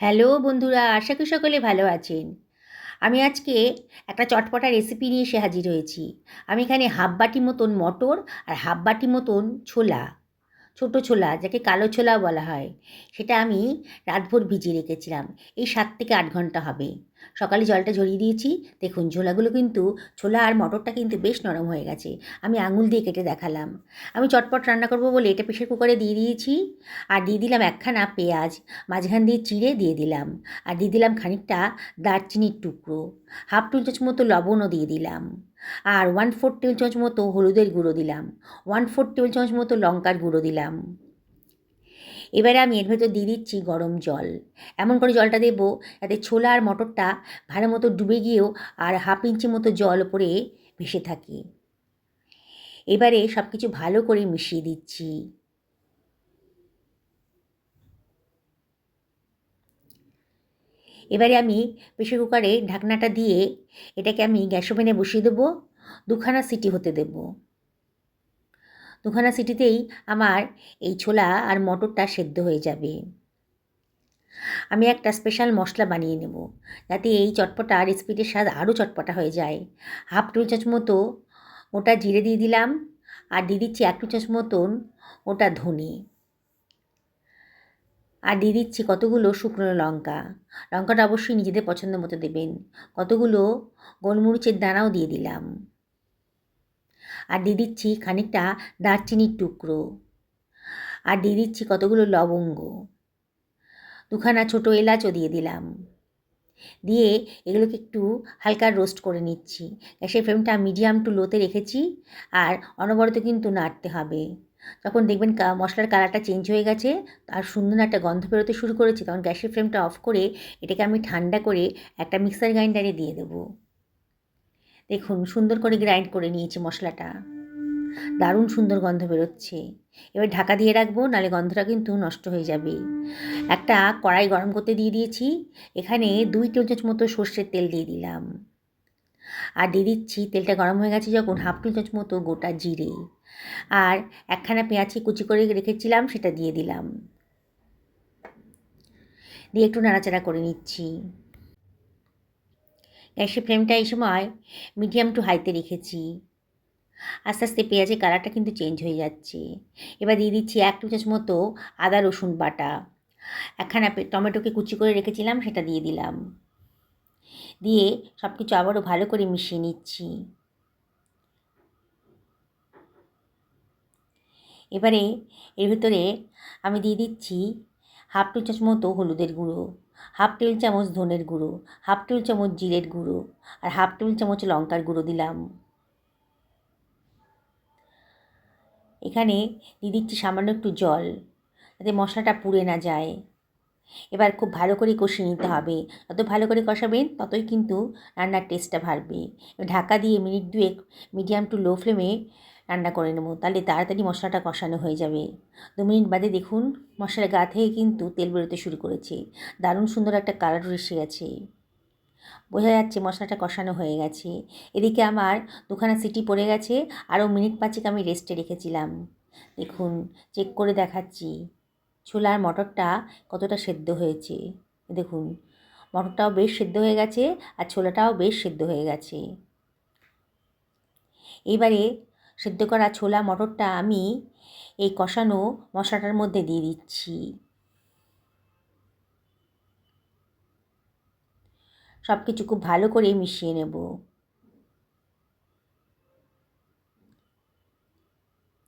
Hello বন্ধুরা, আশা করি সকলে ভালো আছেন। আমি আজকে একটা চটপটা রেসিপি নিয়ে এসে হাজির হয়েছি। আমি এখানে হাফ বাটি মতন মটর আর হাফ বাটি মতন ছোলা, ছোটো ছোলা যাকে কালো ছোলাও বলা হয়, সেটা আমি রাতভর ভিজিয়ে রেখেছিলাম। এই 7 থেকে 8 ঘন্টা হবে। সকালে জলটা ঝরিয়ে দিয়েছি। দেখুন ছোলাগুলো কিন্তু, ছোলা আর মটরটা কিন্তু বেশ নরম হয়ে গেছে। আমি আঙুল দিয়ে কেটে দেখালাম। আমি চটপট রান্না করব বলে এটা প্রেসার কুকারে দিয়ে দিয়েছি। আর দিয়ে দিলাম একখানা পেঁয়াজ, মাঝখান দিয়ে চিড়ে দিয়ে দিলাম। আর দিয়ে দিলাম খানিকটা দারচিনির টুকরো, হাফ টেবিল চামচ মতো লবণও দিয়ে দিলাম। আর 1/4 টেবিল চামচ মতো হলুদের গুঁড়ো দিলাম, 1/4 টেবিল চামচ মতো লঙ্কার গুঁড়ো দিলাম। এবারে আমি এর ভেতর দিয়ে দিচ্ছি গরম জল। এমন করে জলটা দেবো যাতে ছোলা আর মটরটা ভালো মতো ডুবে গিয়েও আর হাফ ইঞ্চি মতো জল ওপরে ভেসে থাকে। এবারে সব কিছু ভালো করে মিশিয়ে দিচ্ছি। এবারে আমি প্রেসার কুকারে ঢাকনাটা দিয়ে এটাকে আমি গ্যাস ওভেনে বসিয়ে দেবো। 2খানা সিটি হতে দেবো। 2খানা সিটিতেই আমার এই ছোলা আর মটরটা সেদ্ধ হয়ে যাবে। আমি একটা স্পেশাল মশলা বানিয়ে নেব যাতে এই চটপটা রেসিপিটির স্বাদ আরও চটপটা হয়ে যায়। হাফ টেবিল চামচ মতো ওটা জিরে দিয়ে দিলাম। আর দিয়ে দিচ্ছি 1 টেবিল চামচ মতন ওটা ধনে। আর দিয়ে দিচ্ছি কতগুলো শুকনো লঙ্কা। লঙ্কাটা অবশ্যই নিজেদের পছন্দ মতো দেবেন। কতগুলো গোলমরিচের দানাও দিয়ে দিলাম। আর দিয়ে দিচ্ছি খানিকটা দারচিনির টুকরো। আর দিয়ে দিচ্ছি কতগুলো লবঙ্গ। 2খানা ছোটো এলাচও দিয়ে দিলাম। দিয়ে এগুলোকে একটু হালকা রোস্ট করে নিচ্ছি। গ্যাসের ফ্লেমটা মিডিয়াম টু লোতে রেখেছি। আর অনবরত কিন্তু নাড়তে হবে। যখন দেখবেন মশলার কালারটা চেঞ্জ হয়ে গেছে আর সুন্দর একটা গন্ধ বেরোতে শুরু করেছে, তখন গ্যাসের ফ্লেমটা অফ করে এটাকে আমি ঠান্ডা করে একটা মিক্সার গ্রাইন্ডারে দিয়ে দেবো। দেখুন সুন্দর করে গ্রাইন্ড করে নিয়েছি মশলাটা। দারুণ সুন্দর গন্ধ বেরোচ্ছে। এবার ঢাকা দিয়ে রাখবো, নাহলে গন্ধটা কিন্তু নষ্ট হয়ে যাবে। একটা কড়াই গরম করতে দিয়ে দিয়েছি। এখানে 2 টেবিল চামচ মতো সর্ষের তেল দিয়ে দিলাম। আর দিয়ে দিচ্ছি, তেলটা গরম হয়ে গেছে যখন, হাফ টেবিল চামচ মতো গোটা জিরে। আর একখানা পেঁয়াজকে কুচি করে রেখেছিলাম, সেটা দিয়ে দিলাম। দিয়ে একটু নাড়াচাড়া করে নিচ্ছি। গ্যাসের ফ্লেমটা এই সময় মিডিয়াম টু হাইতে রেখেছি। আস্তে আস্তে পেঁয়াজের কালারটা কিন্তু চেঞ্জ হয়ে যাচ্ছে। এবার দিয়ে দিচ্ছি 1 টেবিল চামচ মতো আদা রসুন বাটা। একখানা টমেটোকে কুচি করে রেখেছিলাম, সেটা দিয়ে দিলাম। দিয়ে সব কিছু আবারও ভালো করে মিশিয়ে নিচ্ছি। এবারে এর ভিতরে আমি দিয়ে দিচ্ছি হাফ টেবিল চামচ মতো হলুদের গুঁড়ো, হাফ টেবিল চামচ ধনের গুঁড়ো, হাফ টেবিল চামচ জিরের গুঁড়ো, আর হাফ টেবিল চামচ লঙ্কার গুঁড়ো দিলাম। এখানে দিয়ে দিচ্ছি সামান্য একটু জল, যাতে মশলাটা পুড়ে না যায়। এবার খুব ভালো করে কষিয়ে নিতে হবে। যত ভালো করে কষাবেন ততই কিন্তু রান্নার টেস্টটা বাড়বে। ঢাকা দিয়ে মিনিট 2 মিডিয়াম টু লো ফ্লেমে রান্না করে নেব, তাহলে তাড়াতাড়ি মশলাটা কষানো হয়ে যাবে। 2 মিনিট বাদে দেখুন মশলার গা থেকে কিন্তু তেল বেরোতে শুরু করেছে। দারুণ সুন্দর একটা কালারও এসে গেছে। বোঝা যাচ্ছে মশলাটা কষানো হয়ে গেছে। এদিকে আমার 2খানা সিটি পড়ে গেছে। আরও মিনিট 5 আমি রেস্টে রেখেছিলাম। দেখুন চেক করে দেখাচ্ছি ছোলা আর মটরটা কতটা সেদ্ধ হয়েছে। দেখুন মটরটাও বেশ সেদ্ধ হয়ে গেছে আর ছোলাটাও বেশ সেদ্ধ হয়ে গেছে। এইবারে সেদ্ধ করা ছোলা মটরটা আমি এই কষানো মশলাটার মধ্যে দিয়ে দিচ্ছি। সব কিছু খুব ভালো করে মিশিয়ে নেব।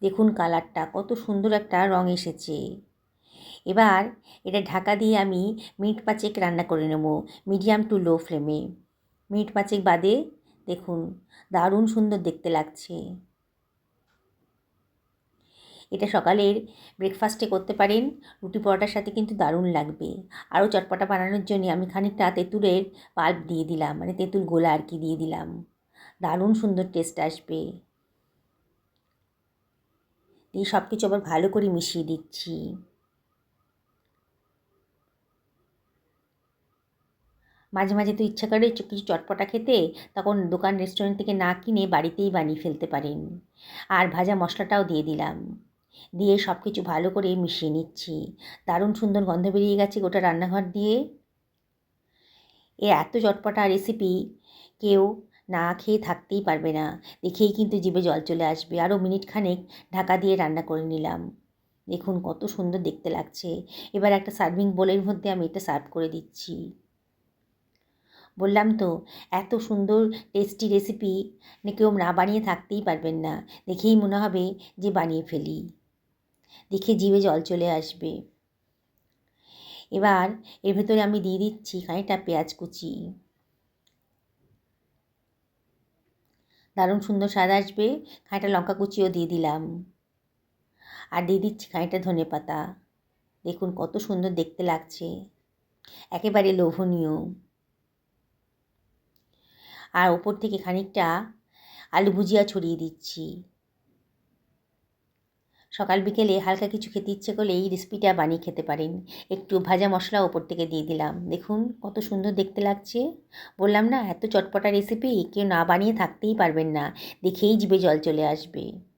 দেখুন কালারটা কত সুন্দর একটা রং এসেছে। এবার এটা ঢাকা দিয়ে আমি মিনিট 5 রান্না করে নেব মিডিয়াম টু লো ফ্লেমে। মিনিট 5 বাদে দেখুন দারুণ সুন্দর দেখতে লাগছে। এটা সকালের ব্রেকফাস্টে করতে পারেন, রুটি পরোটার সাথে কিন্তু দারুণ লাগবে। আরও চটপটা বানানোর জন্য আমি খানিকটা তেঁতুলের পাল্প দিয়ে দিলাম, মানে তেঁতুল গোলা আর কি দিয়ে দিলাম। দারুণ সুন্দর টেস্ট আসবে। দিয়ে সব কিছু আবার ভালো করে মিশিয়ে দিচ্ছি। মাঝে মাঝে তো ইচ্ছা করে কিছু চটপটা খেতে, তখন দোকান রেস্টুরেন্ট থেকে না কিনে বাড়িতেই বানিয়ে ফেলতে পারেন। আর ভাজা মশলাটাও দিয়ে দিলাম। দিয়ে সব কিছু ভালো করে মিশিয়ে নিচ্ছি। দারুণ সুন্দর গন্ধ বেরিয়ে গেছে গোটা রান্নাঘর দিয়ে। এর এত চটপটা রেসিপি কেউ না খেয়ে থাকতেই পারবে না। দেখেই কিন্তু জিভে জল চলে আসবে। আরও মিনিট খানেক ঢাকা দিয়ে রান্না করে নিলাম। দেখুন কত সুন্দর দেখতে লাগছে। এবার একটা সার্ভিং বোলের মধ্যে আমি এটা সার্ভ করে দিচ্ছি। বললাম তো, এত সুন্দর টেস্টি রেসিপি কেউ না বানিয়ে থাকতেই পারবেন না। দেখেই মনে হবে যে বানিয়ে ফেলি। দেখে জিভে জল চলে আসবে। এবার এর ভেতরে আমি দিয়ে দিচ্ছি খানিকটা পেঁয়াজ কুচি। দারুণ সুন্দর স্বাদ আসবে। খানিকটা লঙ্কা কুচিও দিয়ে দিলাম। আর দিয়ে দিচ্ছি খানিকটা ধনেপাতা। দেখুন কত সুন্দর দেখতে লাগছে, একেবারে লোভনীয়। আর ওপর থেকে খানিকটা আলু ভুজিয়া ছড়িয়ে দিচ্ছি। সকাল বিকেলে হালকা কিছু খেতে ইচ্ছে করলে এই রেসিপিটা বানিয়ে খেতে পারেন। একটু ভাজা মশলা ওপর থেকে দিয়ে দিলাম। দেখুন কত সুন্দর দেখতে লাগছে। বললাম না, এত চটপটা রেসিপি কেউ না বানিয়ে থাকতেই পারবেন না। দেখেই জিভে জল চলে আসবে।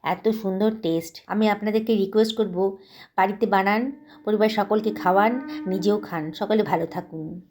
এত সুন্দর টেস্ট। আমি আপনাদেরকে রিকোয়েস্ট করব, বাড়িতে বানান, পরিবার সকলকে খাওয়ান, নিজেও খান। সকলে ভালো থাকুন।